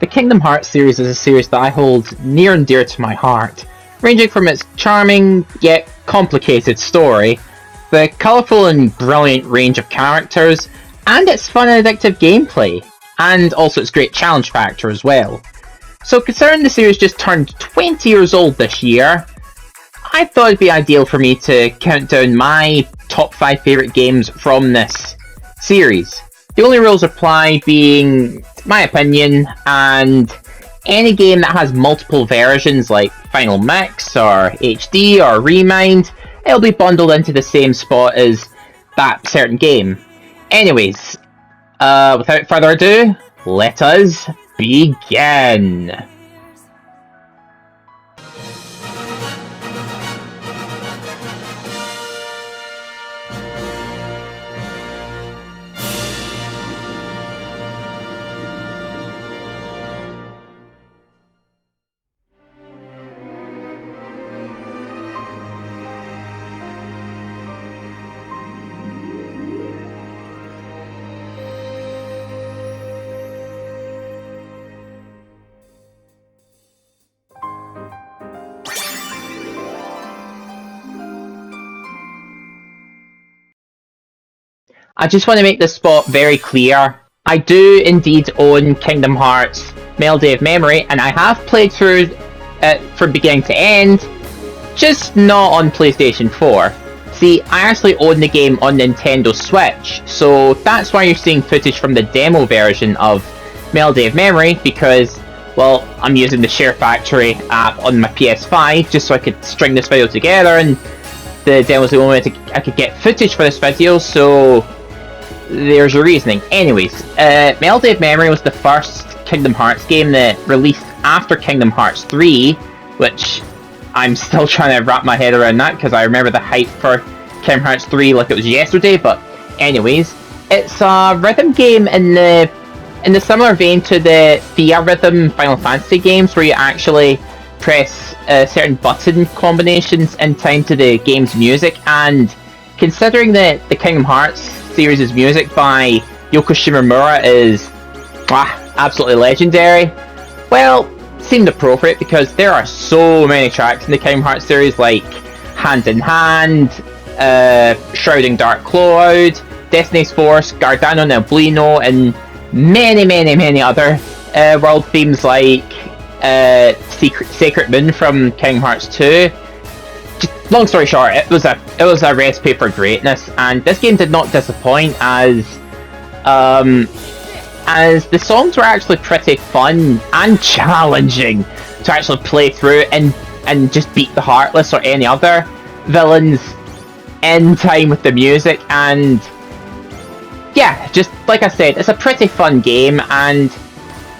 The Kingdom Hearts series is a series that I hold near and dear to my heart, ranging from its charming yet complicated story, the colourful and brilliant range of characters, and its fun and addictive gameplay, and also its great challenge factor as well. So considering the series just turned 20 years old this year, I thought it'd be ideal for me to count down my top 5 favourite games from this series. The only rules apply being my opinion, and any game that has multiple versions like Final Mix or HD or Remind, it'll be bundled into the same spot as that certain game. Anyways, without further ado, let us begin! I just want to make this spot very clear. I do indeed own Kingdom Hearts Melody of Memory, and I have played through it from beginning to end, just not on PlayStation 4. See, I actually own the game on Nintendo Switch, so that's why you're seeing footage from the demo version of Melody of Memory, because, well, I'm using the Share Factory app on my PS5 just so I could string this video together, and the demo's the only way I could get footage for this video, so there's your reasoning. Anyways, Melody of Memory was the first Kingdom Hearts game that released after Kingdom Hearts 3, which I'm still trying to wrap my head around that because I remember the hype for Kingdom Hearts 3 like it was yesterday, but anyways, it's a rhythm game in the similar vein to the Theatrhythm Final Fantasy games where you actually press certain button combinations in time to the game's music, and considering that the Kingdom Hearts series' music by Yoko Shimomura is absolutely legendary, well, seemed appropriate because there are so many tracks in the Kingdom Hearts series like Hand in Hand, Shrouding Dark Cloud, Destiny's Force, Gardano Neblino, and many other world themes like Sacred Moon from Kingdom Hearts 2. Long story short, it was a recipe for greatness, and this game did not disappoint as the songs were actually pretty fun and challenging to actually play through and just beat the Heartless or any other villains in time with the music. And yeah, just like I said, it's a pretty fun game, and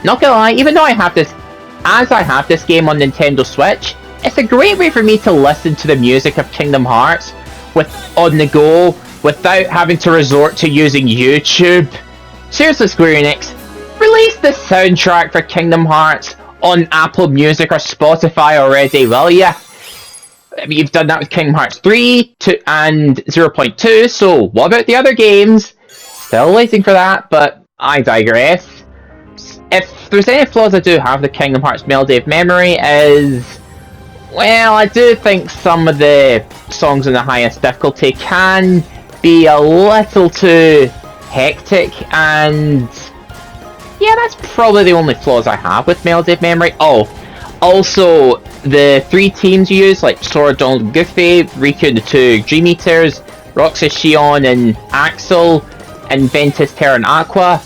not gonna lie, even though I have this game on Nintendo Switch, it's a great way for me to listen to the music of Kingdom Hearts on the go without having to resort to using YouTube. Seriously, Square Enix, release the soundtrack for Kingdom Hearts on Apple Music or Spotify already, will ya? I mean, you've done that with Kingdom Hearts 3 and 0.2, so what about the other games? Still waiting for that, but I digress. If there's any flaws I do have with Kingdom Hearts Melody of Memory is, well, I do think some of the songs in the highest difficulty can be a little too hectic, and yeah, that's probably the only flaws I have with Melody of Memory. Oh, also, the 3 teams you use, like Sora, Donald, and Goofy, Riku and the 2 Dream Eaters, Roxas, Xion, and Axel, and Ventus, Terra, and Aqua,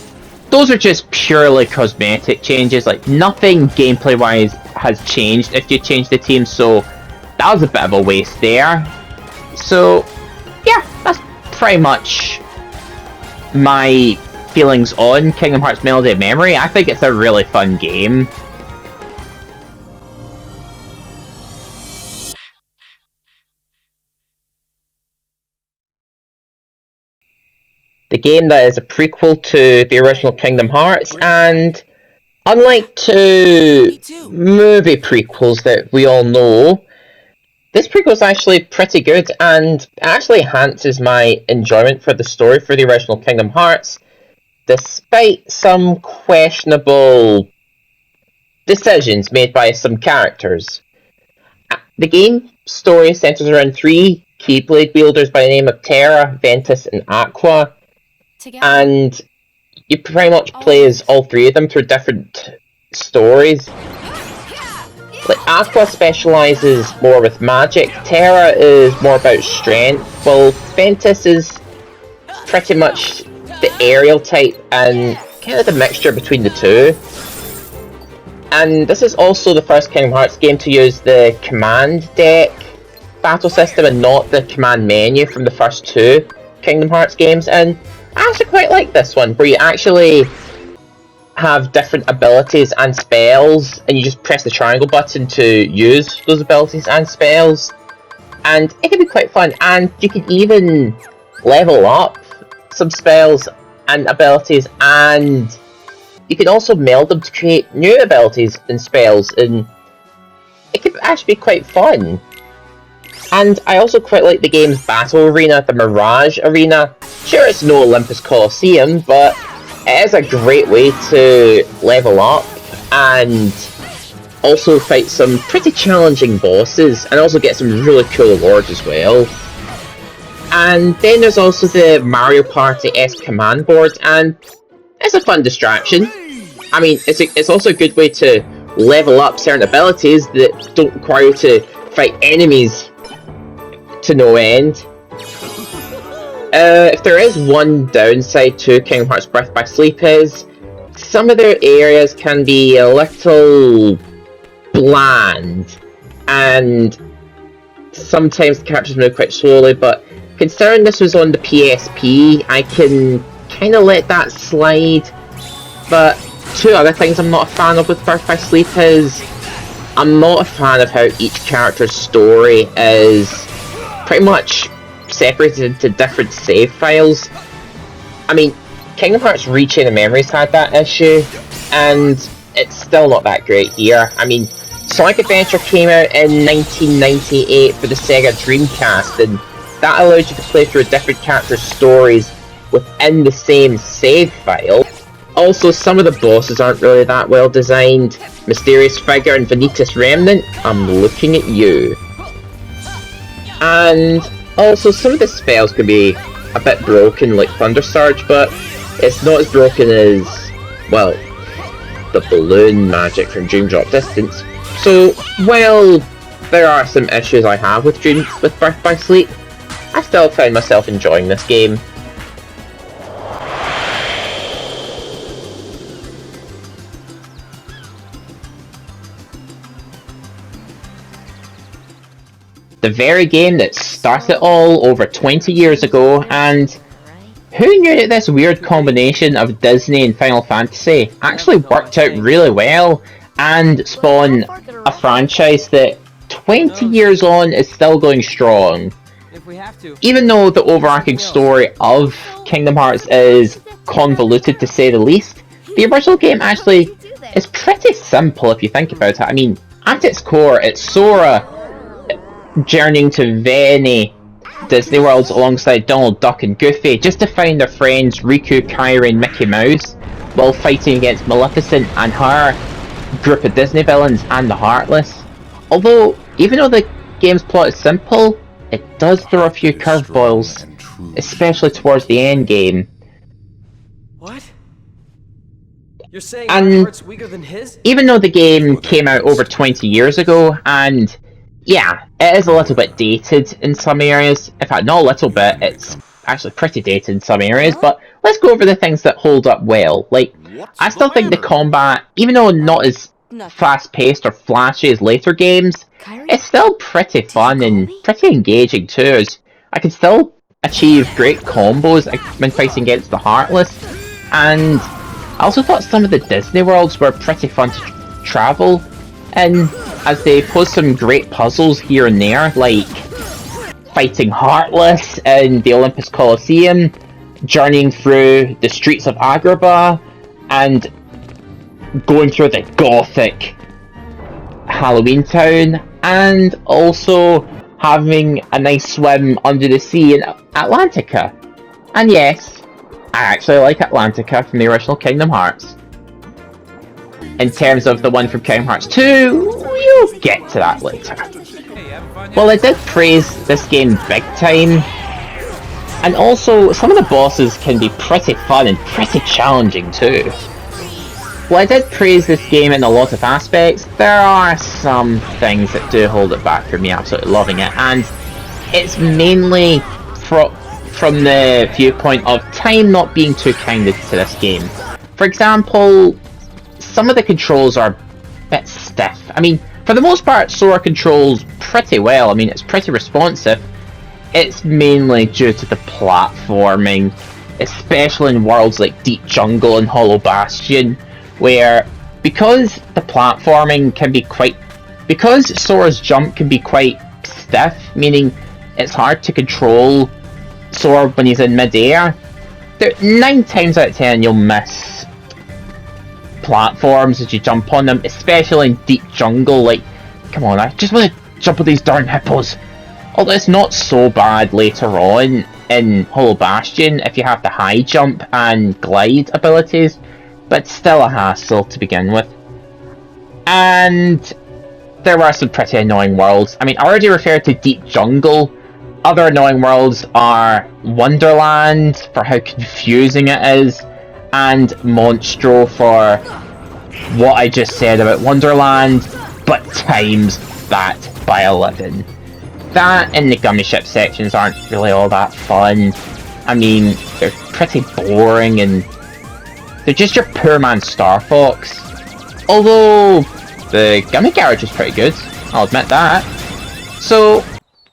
those are just purely cosmetic changes. Like, nothing gameplay-wise has changed if you change the team, so that was a bit of a waste there. So, yeah, that's pretty much my feelings on Kingdom Hearts Melody of Memory. I think it's a really fun game. The game that is a prequel to the original Kingdom Hearts, and unlike 2 movie prequels that we all know, this prequel is actually pretty good and actually enhances my enjoyment for the story for the original Kingdom Hearts, despite some questionable decisions made by some characters. The game story centers around 3 Keyblade wielders by the name of Terra, Ventus, and Aqua, and you pretty much play as all 3 of them through different stories. Like, Aqua specialises more with magic, Terra is more about strength, while Ventus is pretty much the aerial type and kind of the mixture between the 2. And this is also the first Kingdom Hearts game to use the command deck battle system and not the command menu from the first 2 Kingdom Hearts games, and I actually quite like this one, where you actually have different abilities and spells, and you just press the triangle button to use those abilities and spells, and it can be quite fun, and you can even level up some spells and abilities, and you can also meld them to create new abilities and spells, and it can actually be quite fun. And I also quite like the game's battle arena, the Mirage Arena. Sure, it's no Olympus Coliseum, but it is a great way to level up and also fight some pretty challenging bosses, and also get some really cool lords as well. And then there's also the Mario Party-esque command board, and it's a fun distraction. I mean, it's also a good way to level up certain abilities that don't require you to fight enemies to no end. If there is one downside to Kingdom Hearts Birth by Sleep is some of their areas can be a little bland, and sometimes the characters move quite slowly, but considering this was on the PSP, I can kind of let that slide. But 2 other things I'm not a fan of with Birth by Sleep is I'm not a fan of how each character's story is pretty much separated into different save files. I mean, Kingdom Hearts Rechain of Memories had that issue, and it's still not that great here. I mean, Sonic Adventure came out in 1998 for the Sega Dreamcast, and that allowed you to play through different characters' stories within the same save file. Also, some of the bosses aren't really that well designed. Mysterious Figure and Vanitas Remnant, I'm looking at you. And also, some of the spells can be a bit broken, like Thunder Surge, but it's not as broken as, well, the balloon magic from Dream Drop Distance. So, while there are some issues I have with Birth by Sleep, I still found myself enjoying this game. The very game that started it all over 20 years ago, and who knew that this weird combination of Disney and Final Fantasy actually worked out really well and spawned a franchise that 20 years on is still going strong. Even though the overarching story of Kingdom Hearts is convoluted to say the least, the original game actually is pretty simple if you think about it. I mean, at its core, it's Sora journeying to Veni Disney Worlds alongside Donald Duck and Goofy just to find their friends Riku, Kairi and Mickey Mouse, while fighting against Maleficent and her group of Disney villains and the Heartless. Although, even though the game's plot is simple, it does throw a few curveballs, especially towards the end game. What? You're saying my heart's weaker than his? Even though the game came out over 20 years ago, and yeah, it is a little bit dated in some areas. In fact, not a little bit, it's actually pretty dated in some areas, but let's go over the things that hold up well. Like, I still think the combat, even though not as fast-paced or flashy as later games, it's still pretty fun and pretty engaging too, as I can still achieve great combos when fighting against the Heartless, and I also thought some of the Disney worlds were pretty fun to travel in, as they pose some great puzzles here and there, like fighting Heartless in the Olympus Coliseum, journeying through the streets of Agrabah, and going through the gothic Halloween town, and also having a nice swim under the sea in Atlantica. And yes, I actually like Atlantica from the original Kingdom Hearts. in terms of the one from Kingdom Hearts 2, we'll get to that later. Well, I did praise this game big time, and also some of the bosses can be pretty fun and pretty challenging too. While I did praise this game in a lot of aspects, there are some things that do hold it back from me absolutely loving it, and it's mainly from the viewpoint of time not being too kind to this game. For example, some of the controls are a bit stiff. I mean, for the most part, Sora controls pretty well. I mean, it's pretty responsive. It's mainly due to the platforming, especially in worlds like Deep Jungle and Hollow Bastion, where because the platforming can be because Sora's jump can be quite stiff, meaning it's hard to control Sora when he's in mid-air, 9 times out of 10 you'll miss platforms as you jump on them, especially in Deep Jungle. Like, come on, I just want to jump on these darn hippos. Although it's not so bad later on in Hollow Bastion if you have the high jump and glide abilities, but still a hassle to begin with. And there were some pretty annoying worlds. I mean, I already referred to Deep Jungle. Other annoying worlds are Wonderland, for how confusing it is, and Monstro for what I just said about Wonderland, but times that by 11. That and the Gummy Ship sections aren't really all that fun. I mean, they're pretty boring and they're just your poor man Star Fox. Although, the Gummy Garage is pretty good, I'll admit that. So,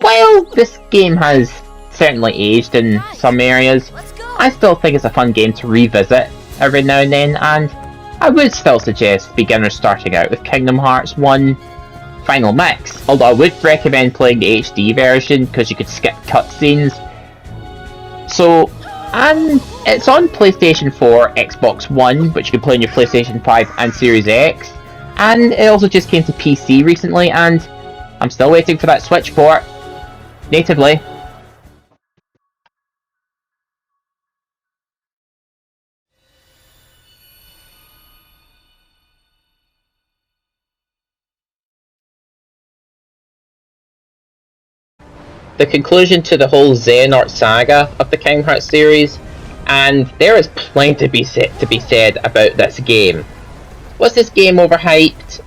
while this game has certainly aged in some areas, I still think it's a fun game to revisit every now and then, and I would still suggest beginners starting out with Kingdom Hearts 1 Final Mix, although I would recommend playing the HD version because you could skip cutscenes. So, and it's on PlayStation 4, Xbox One, which you can play on your PlayStation 5 and Series X, and it also just came to PC recently, and I'm still waiting for that Switch port. Natively. The conclusion to the whole Xehanort saga of the Kingdom Hearts series, and there is plenty to be said about this game. Was this game overhyped?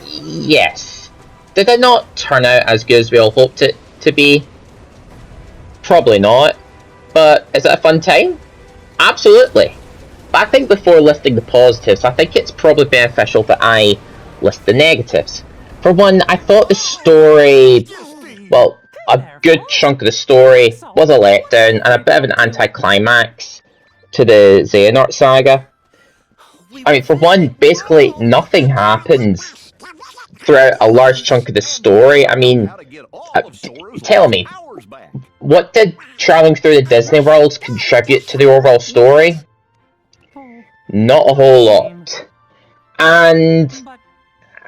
Yes. Did it not turn out as good as we all hoped it to be? Probably not. But is it a fun time? Absolutely. But I think before listing the positives, I think it's probably beneficial that I list the negatives. For one, I thought the story, well, a good chunk of the story was a letdown and a bit of an anticlimax to the Xehanort saga. I mean, for one, basically nothing happens throughout a large chunk of the story. I mean, tell me, what did traveling through the Disney worlds contribute to the overall story? Not a whole lot. And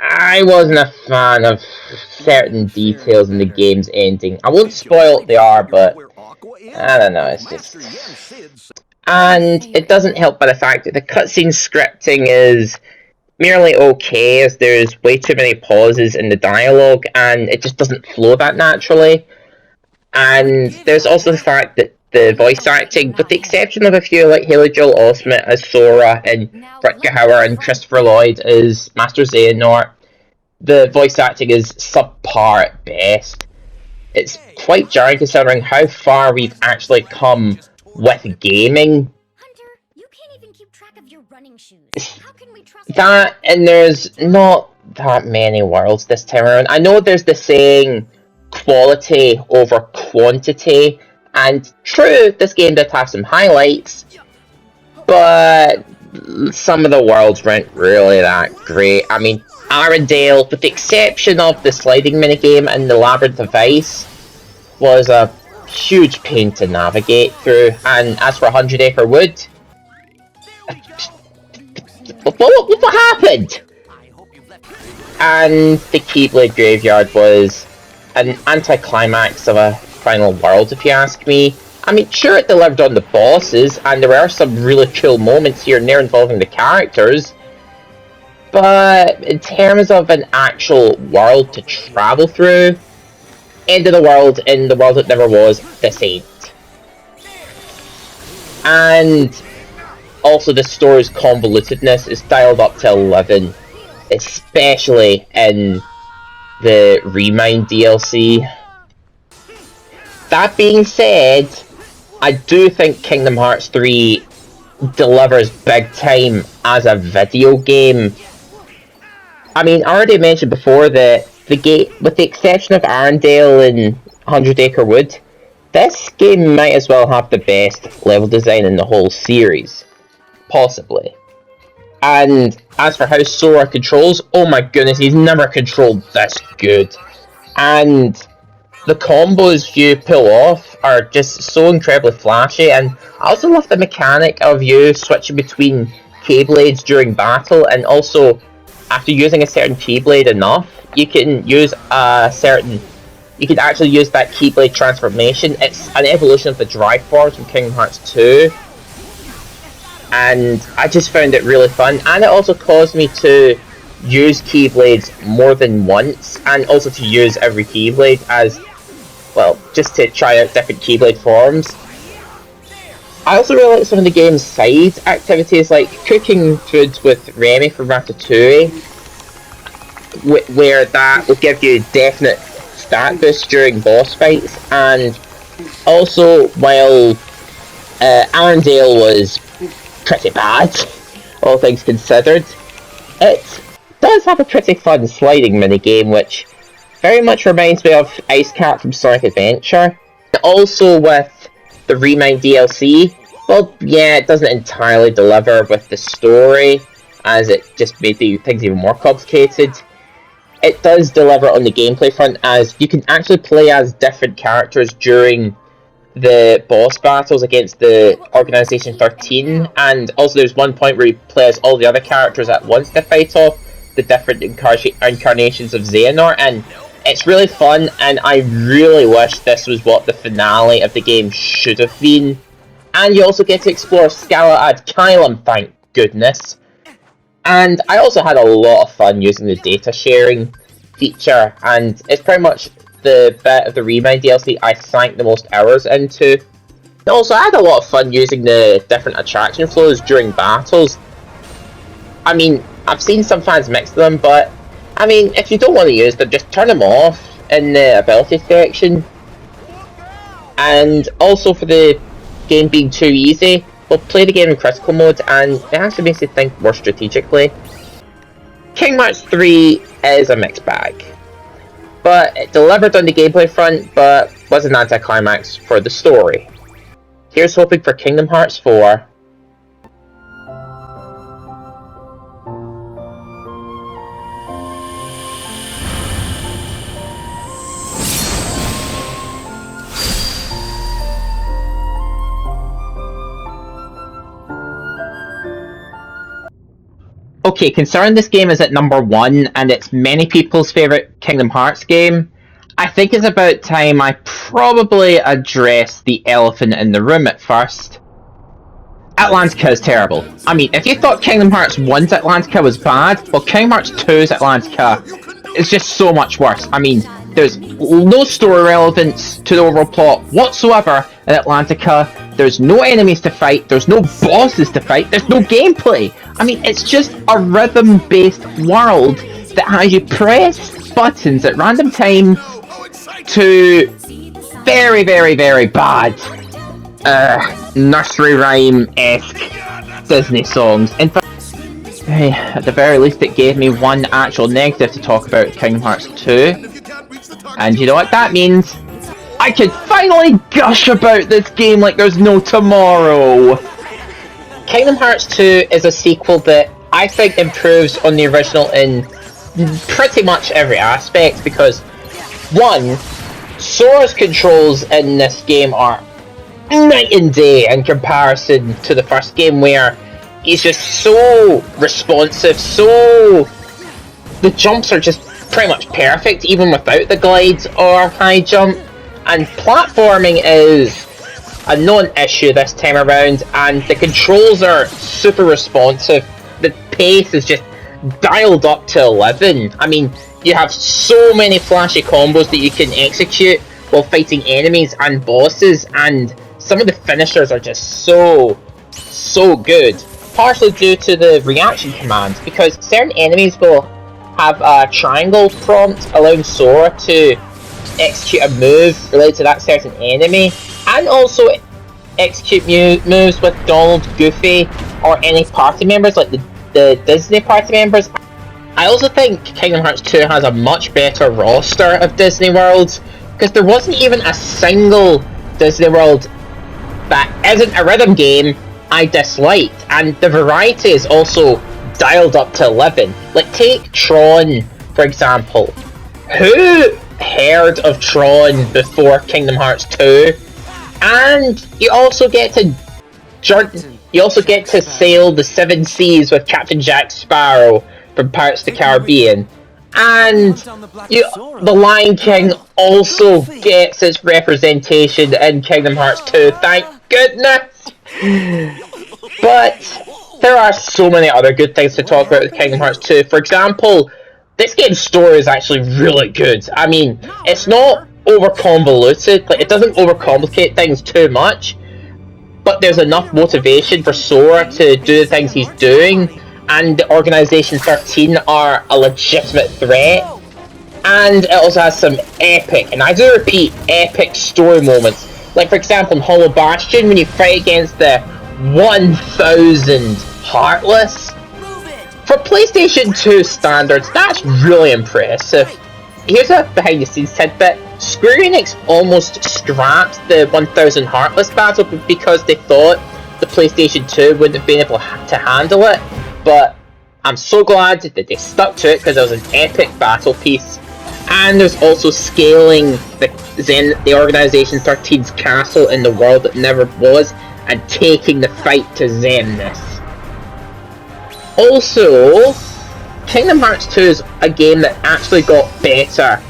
I wasn't a fan of certain details in the game's ending. I won't spoil what they are, but I don't know, it's just... And it doesn't help by the fact that the cutscene scripting is merely okay, as there's way too many pauses in the dialogue, and it just doesn't flow that naturally. And there's also the fact that the voice acting, with the exception of a few like Haley Joel Osment as Sora and Rutger Hauer and Christopher Lloyd as Master Xehanort, the voice acting is subpar at best. It's quite jarring considering how far we've actually come with gaming. Hunter, you can't even keep track of your running shoes. How can we trust That, and there's not that many worlds this time around. I know there's the saying, quality over quantity, and true, this game did have some highlights, but some of the worlds weren't really that great. I mean, Arendelle, with the exception of the sliding minigame and the Labyrinth of Ice, was a huge pain to navigate through, and as for 100 Acre Wood, what happened? And the Keyblade Graveyard was an anticlimax of a final world, if you ask me. I mean, sure, it delivered on the bosses, and there were some really cool moments here and there involving the characters, but in terms of an actual world to travel through, End of the World in The World That Never Was, this ain't. And also the story's convolutedness is dialed up to 11, especially in the Remind DLC. That being said, I do think Kingdom Hearts 3 delivers big time as a video game. I mean, I already mentioned before that the game, with the exception of Arendelle and 100 Acre Wood, this game might as well have the best level design in the whole series. Possibly. And as for how Sora controls, oh my goodness, he's never controlled this good. And the combos you pull off are just so incredibly flashy, and I also love the mechanic of you switching between Keyblades during battle, and also after using a certain Keyblade enough, you can use you can actually use that Keyblade transformation. It's an evolution of the Drive Force from Kingdom Hearts 2, and I just found it really fun, and it also caused me to use Keyblades more than once, and also to use every Keyblade as, well, just to try out different Keyblade forms. I also really like some of the game's side activities, like cooking foods with Remy from Ratatouille, where that will give you definite stat boosts during boss fights, and also while Arendelle was pretty bad, all things considered, it does have a pretty fun sliding minigame, which very much reminds me of Ice Cat from Sonic Adventure. Also with the Remind DLC, well, yeah, it doesn't entirely deliver with the story, as it just made things even more complicated. It does deliver on the gameplay front, as you can actually play as different characters during the boss battles against the Organization 13, and also there's one point where you play as all the other characters at once to fight off the different incarnations of Xehanort, and it's really fun, and I really wish this was what the finale of the game should have been. And you also get to explore Scala ad Kylum, thank goodness. And I also had a lot of fun using the data sharing feature, and it's pretty much the bit of the Remind DLC I sank the most hours into. And also, I had a lot of fun using the different attraction flows during battles. I mean, I've seen some fans mix them, but I mean, if you don't want to use them, just turn them off in the ability section. And also, for the game being too easy, we'll play the game in critical mode, and it actually makes you think more strategically. Kingdom Hearts 3 is a mixed bag, but it delivered on the gameplay front, but was an anticlimax for the story. Here's hoping for Kingdom Hearts 4. Okay, considering this game is at number 1 and it's many people's favourite Kingdom Hearts game, I think it's about time I probably address the elephant in the room at first. Atlantica is terrible. I mean, if you thought Kingdom Hearts 1's Atlantica was bad, well, Kingdom Hearts 2's Atlantica is just so much worse. I mean, there's no story relevance to the overall plot whatsoever in Atlantica. There's no enemies to fight, there's no bosses to fight, there's no gameplay. I mean, it's just a rhythm-based world that has you press buttons at random times to very, very, very bad nursery rhyme-esque Disney songs. In fact, at the very least, it gave me one actual negative to talk about Kingdom Hearts 2. And you know what that means? I can finally gush about this game like there's no tomorrow! Kingdom Hearts 2 is a sequel that I think improves on the original in pretty much every aspect, because 1. Sora's controls in this game are night and day in comparison to the first game, where he's just so responsive, so... the jumps are just pretty much perfect, even without the glides or high jump. And platforming is a non-issue this time around, and the controls are super responsive. The pace is just dialed up to 11. I mean, you have so many flashy combos that you can execute while fighting enemies and bosses, and some of the finishers are just so good. Partially due to the reaction commands, because certain enemies will have a triangle prompt allowing Sora to execute a move related to that certain enemy, and also execute moves with Donald, Goofy, or any party members like the Disney party members. I also think Kingdom Hearts 2 has a much better roster of Disney worlds, because there wasn't even a single Disney world that isn't a rhythm game I disliked, and the variety is also dialed up to 11. Like, take Tron, for example. Who heard of Tron before Kingdom Hearts 2? And you also get to sail the 7 seas with Captain Jack Sparrow from Pirates of the Caribbean. And the Lion King also gets its representation in Kingdom Hearts 2, thank goodness! But there are so many other good things to talk about with Kingdom Hearts 2. For example, this game's story is actually really good. I mean, it's not over-convoluted, like, it doesn't overcomplicate things too much, but there's enough motivation for Sora to do the things he's doing, and the Organization 13 are a legitimate threat, and it also has some epic, and I do repeat, epic story moments. Like, for example, in Hollow Bastion, when you fight against the 1,000 Heartless, for PlayStation 2 standards, that's really impressive. Here's a behind-the-scenes tidbit. Square Enix almost scrapped the 1,000 Heartless battle because they thought the PlayStation 2 wouldn't have been able to handle it, but I'm so glad that they stuck to it because it was an epic battle piece. And there's also scaling the Organization 13's castle in the world that never was, and taking the fight to Xemnas. Also, Kingdom Hearts 2 is a game that actually got better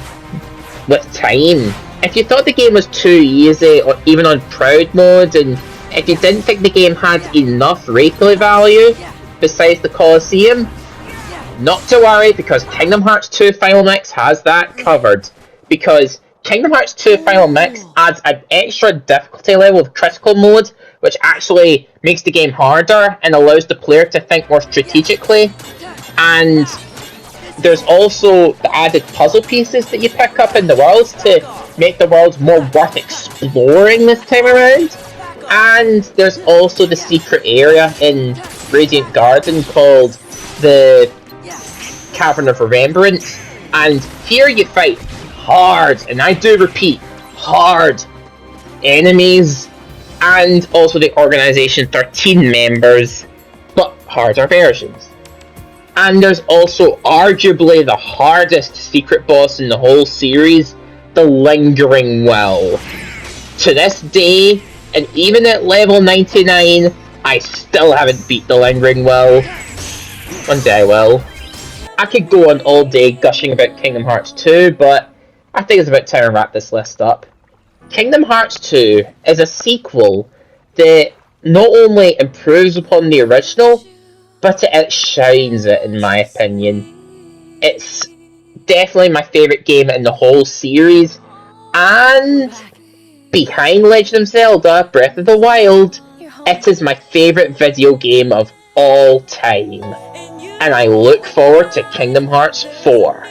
with time. If you thought the game was too easy, or even on Proud Mode, and if you didn't think the game had enough replay value besides the Colosseum, not to worry, because Kingdom Hearts 2 Final Mix has that covered. Because Kingdom Hearts 2 Final Mix adds an extra difficulty level of critical mode, which actually makes the game harder and allows the player to think more strategically. And there's also the added puzzle pieces that you pick up in the worlds to make the worlds more worth exploring this time around. And there's also the secret area in Radiant Garden called the Cavern of Remembrance, and here you fight hard, and I do repeat, hard enemies, and also the Organization 13 members, but harder versions. And there's also arguably the hardest secret boss in the whole series, the Lingering Will. To this day, and even at level 99, I still haven't beat the Lingering Will. One day I will. I could go on all day gushing about Kingdom Hearts 2, but I think it's about time to wrap this list up. Kingdom Hearts 2 is a sequel that not only improves upon the original, but it outshines it, in my opinion. It's definitely my favourite game in the whole series, and behind Legend of Zelda Breath of the Wild, it is my favourite video game of all time. And I look forward to Kingdom Hearts 4.